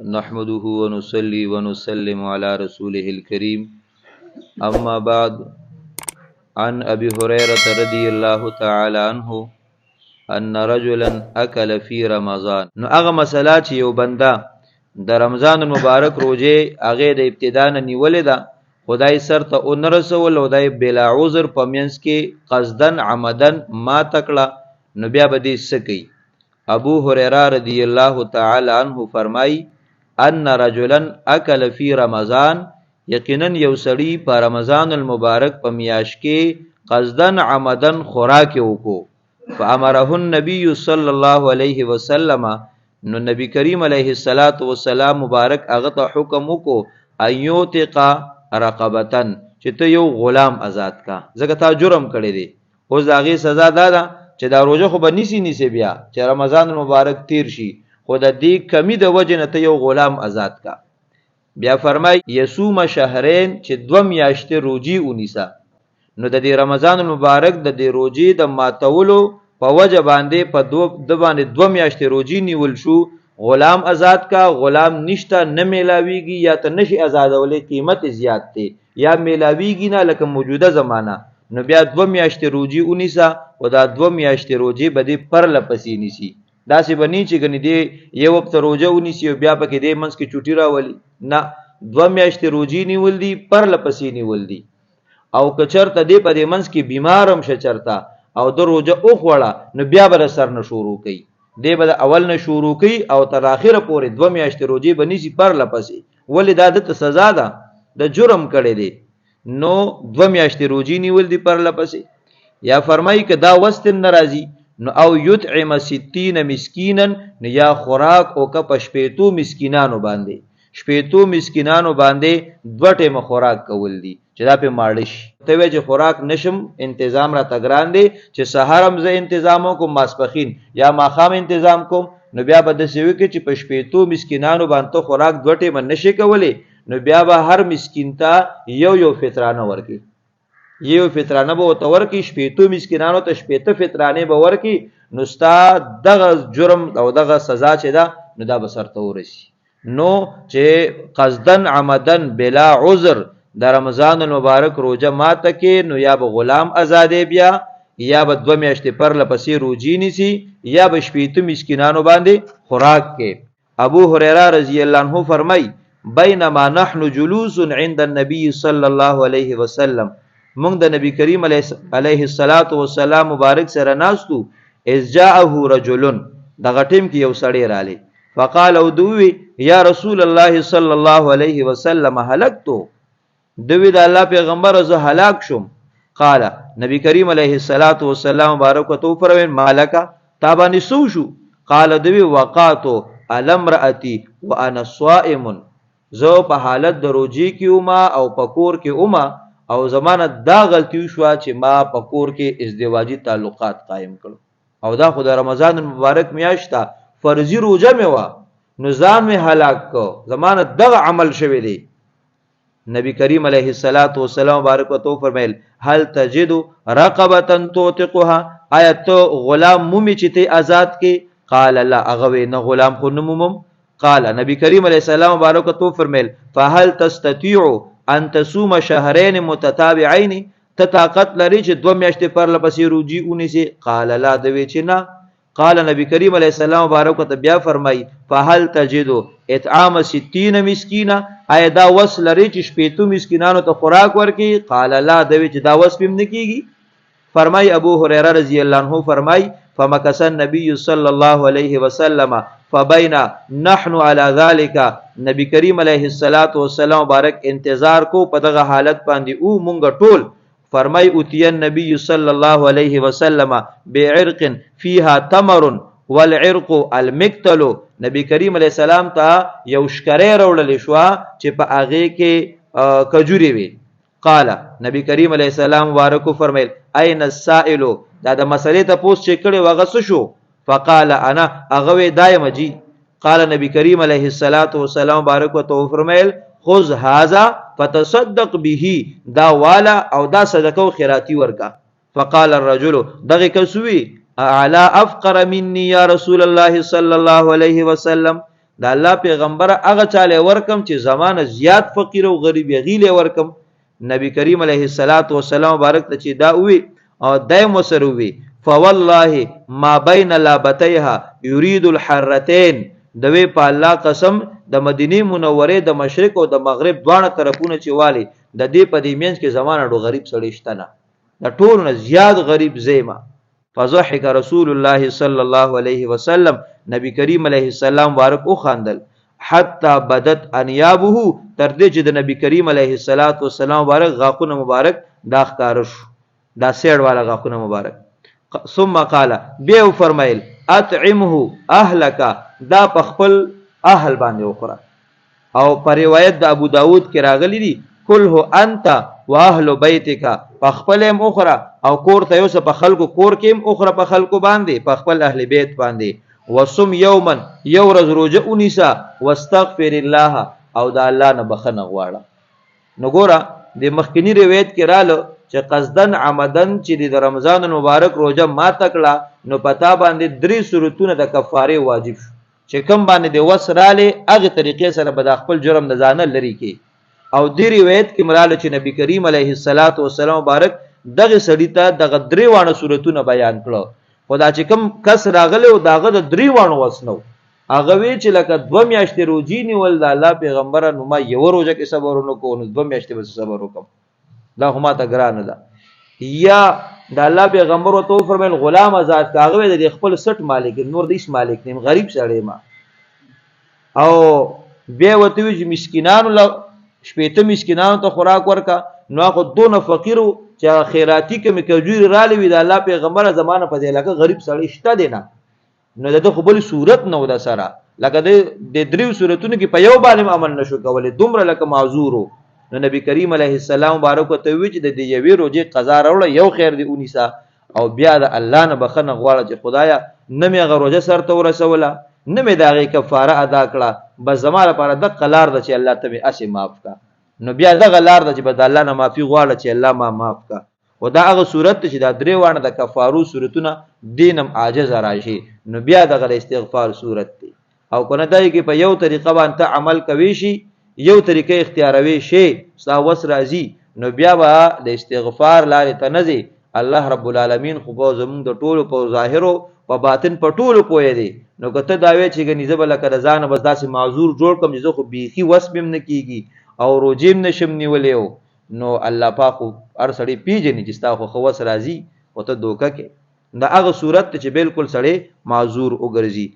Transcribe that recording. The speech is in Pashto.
نحمده ونصلي ونسلم على رسوله الكريم أما بعد عن أبي هريرة رضي الله تعالى عنه أن رجلا أكل في رمضان. نو هغه مسله چې یو بنده د رمضان المبارک روزه هغه د ابتدا نه نیولې ده، خدای سر ته اون رسول او دای بلا عذر پمینس کې قصدن عمدن ما تکړه، نو بیا به دې سکی. ابو هريره رضی الله تعالی عنه فرمای ان رجلا اکل فی رمضان، یقینا یو سړی په رمضان المبارک په میاش کې قصدن عمدن خوراک وکړو. فامره النبی صلی الله علیه وسلم، نو نبی کریم علیه الصلاۃ والسلام مبارک هغه ته حکم وکړو ایوتقا رقبتن، چې ته یو غلام آزاد کا، ځکه تا جرم کړی دی. اوس د هغې سزا دا ده چې دا روزه خو به نیسي بیا چې رمضان المبارک تیر شي، خو د دې کمی د وجې نه ته یو غلام آزاد کا. بیا فرمای یصوم شهرین، چې 2 میاشتې روجی ونیسه. نو د دې رمضان المبارک د دې روجی د ماتولو په وجه باندې په د باندې 2 میاشتې روجی نیول شو. غلام آزاد کا، غلام نشته نه میلاویږي، یا ته نشي آزادولې، قیمت زیات دی، یا میلاویږي نه لکه موجوده زمانہ. نو بیا 2 میاشتې روجی ونیسه، او دا 2 میاشتې روجی به دې پر لپسې نیسي. داسې به نه چې ګنې دې یو وخت روجه ونیسي او بیا پکې دې منځ کې چوټي راولي، نه، 2 میاشتې روجی نیول دي، پر لپسې نیول دي. او که چرته دې په دې منځ کې بیمار هم شه چرته او د روجه وخوړه، نو بیا به سر نه شروع کوي، دې به د اول نه شروع کوي او تر اخره پورې 2 میاشتې روجی به نیسي پر لپسې. ولې دا دته سزا ده، د جرم کړی دی، نو 2 میاشتې روجی نیول دي پر لپسې. یا فرمایي که دا وستن ناراضي، نو او یطعم 60 مسکینا، نو یا خوراک او که په 80 مسکینانو باندې 80 مسکینانو باندې 2 ټیمه خوراک کول دي چې دا په ماړه شي. ته وایې چې خوراک نشم، تنظیم را تګران دی چې سحر هم زه تنظیم کوم، ماسپخین یا ماښام تنظیم کوم، نو بیا به داسې وکړي چې په 80 مسکینانو باندې خوراک 2 ټیمه نشي کولی، نو بیا به هر مسکین ته یو فطرانه ورکړي، یو فطرانه به ورته ورکړي، 80 مسکینانو ته 80 فطرانې به ورکړي. نو ستا دغه جرم او دغه سزا چې ده، نو دا به سرته ورسي. نو چې قصدن عمدن بلا عذر د رمضان المبارک روجه ماته کې، نو یا به غلام آزادې بیا، یا به 2 میاشتې پر لپسې روجی نیسي، یا به 80 مسکینانو باندې خوراک کې. ابو هريره رضی الله عنه فرمای بینما نحن جلوس عند النبي صلی الله علیه وسلم، مونږ د نبی کریم علیه الصلاۃ والسلام مبارک سره ناستو، اذ جاءه رجل، دغه ټیم کې یو سړی رالی، فقال او دوی یا رسول الله صلی الله علیه وسلم هلکتو، دوی د الله پیغمبر زه هلاک شم. قال نبی کریم علیه الصلاۃ والسلام مبارک تو فرمایل مالکا، تا باندې سو شو؟ قال دوی وقاتو الامراتی وانا صائم، زه په حالت د روجی کې اوما او پکور کې اوما، او زمانه دا غلطی شو چې ما پکور کې ازدواجی تعلقات قائم کړو، او دا خو د رمضان مبارک میاشته فرضی روزه مې وا، نو ځان مې هلاک کو، زمانه دغه عمل شوی دی. نبی کریم علیه الصلاۃ والسلام مبارک تو فرمایل هل تجد رقبه توثقها، آیا ته غلام مومي چې ته آزاد کې؟ قال لا، هغه نه غلام خو نه مومم. قال نبی کریم علیه السلام مبارک تو فرمایل فهل تستطيع ان تصوم شهرين متتابعين، ته طاقت لري چې 2 میاشتې پر لپسې روجی ونیسي؟ قال لا، دوی چې نه. قال نبی کریم علیه السلام مبارک ته بیا فرمای فهل تجد اطعام 60 مسکینا، آیا دا وس لري چې 80 مسکینانو ته خوراک ورکي؟ قال لا، دوی چې دا وس پم نه کیږي. فرمای ابو هريره رضی الله عنه فرمای فمکث النبي صلی الله علیه وسلم فبینا نحن على ذلك، نبی کریم علیه الصلاۃ والسلام مبارک انتظار کو په دغه حالت باندې او مونږ ټول. فرمای اوتی النبی صلی الله علیه وسلم بعرق فيها تمر والعرق المقتل، نبی کریم علیه السلام ته یو شکرې راوړل شو چې په هغه کې کجوري وي. قال نبی کریم علیه السلام مبارک فرمایل اين السائل، دا د مسلې ته پوښتنه چې کړي وغه شو؟ فقال انا، هغه دایم جی. قال نبی کریم علیه الصلاۃ والسلام مبارک تو فرمایل خذ هذا فتصدق به، دا والا او دا صدقه او خیراتی ورکا. فقال الرجل، دغه کسوی اعلى افقر مني يا رسول الله صلى الله عليه وسلم، د الله پیغمبر هغه چاله ورکم چې زمانه زیات فقیر او غریب غیله ورکم. نبی کریم علیه الصلاۃ والسلام مبارک ته چې دا وی او دای مسروي فوالله ما بین لابتیها یرید الحرتين دوی په الله قسم د مدینه منوره د مشرق او د مغرب دواړه طرفونه چې والی د دې په دې مینس کې زمانه ډو غریب سړی شته نه د ټول نه زیات غریب زیما. فضحك رسول الله صلی الله علیه وسلم نبی کریم علیه السلام مبارک او خواندل حتی بدت انیابه تر دې چې د نبی کریم علیه السلام مبارک غاقونه مبارک دا ښکار شو دا سیړ والا غاقونه مبارک. ثم قال بیا فرمایل اطعمه اهلک دا په خپل اهل باندې وخوره. او په روایت د ابو داود کې راغلی دی کله انت واهل بیتک په خپل هم اخره او کور ته یوسه په خلکو کور کې هم اخره په خلکو باندې په خپل اهل بیت باندې. وصم یوما یو ورځ روزه اونیسا واستغفر الله او د الله نه بخنه غواړه. نو ګوره د مخکنی روایت کې رااله چې قصدن عمدن چې د رمضان مبارک روزه ما تکړه نو پتا باندې درې صورتونه د کفاره واجب شو چې کم باندې د وسراله هغه طریقې سره به د خپل جرم د ځانه لري کې. او د روایت کې مراله چې نبی کریم علیه السلام مبارک دغه سړی ته دغه درې وانه صورتونه بیان کړو. خدا چې کم کس راغله او داغه د درې وانه وسنو هغه وی چې لکه 2 میاشتې روزي نیول د الله پیغمبر نو ما یو روزه کې صبر ونکو نو 2 میاشتې به صبر وکم دا هم ته ګران ده. یا د الله پیغمبر او تو فرمایل غلام آزاد کاغه د خپل 60 مالک نور دیش مالک نیم غریب سړی ما. او بیا وته وی مسکینانو له شپېته مسکینانو ته خوراک ورکا نو هغه دونه فقیرو چې خیراتی کې مکجوري را لوي د الله پیغمبر زمانه په دې لکه غریب سړی شته دینا نو د خپل صورت نو د سره لکه د دریو صورتونو کې په یو باندې عمل نشو کولای دومره لکه معذورو. نو نبی کریم علیه السلام مبارک ته وی چې د دې یوې روزي قضا راوړه یو خیر دی اونیسا او بیا د الله نه بخنه غواړه چې خدایا نه مې غروزه سر ته ورسوله نه مې داغه کفاره ادا کړه بس زما لپاره د قلار د چې الله ته به اسی معاف کا. نو بیا د غلار د چې بد الله نه معافي غواړه چې الله ما معاف کا. او دا هغه صورت چې دا درې وانه د کفارو صورتونه دینم عاجز راشي نو بیا د غل استغفار صورت دی. او کنه دای کې په یو طریقه باندې عمل کوي شي یو طریقې اختیاروي شي ستا وس راځي نو بیا به د استغفار لارې ته نځي. الله رب العالمین خو په زمونږ د ټولو په ظاهر او په باطن په ټولو پوهې دی. نو کته دا وی چې غنی زبل کړه ځان بس داسې معذور جوړ کم چې خو بیخي وسبم نه کیږي او روجیم نشم نیولیو نو الله پاک هر سړی پیژني چې ستا خو وس راځي او ته دوکه کې دا هغه صورت چې بالکل سړی معذور وګرځي.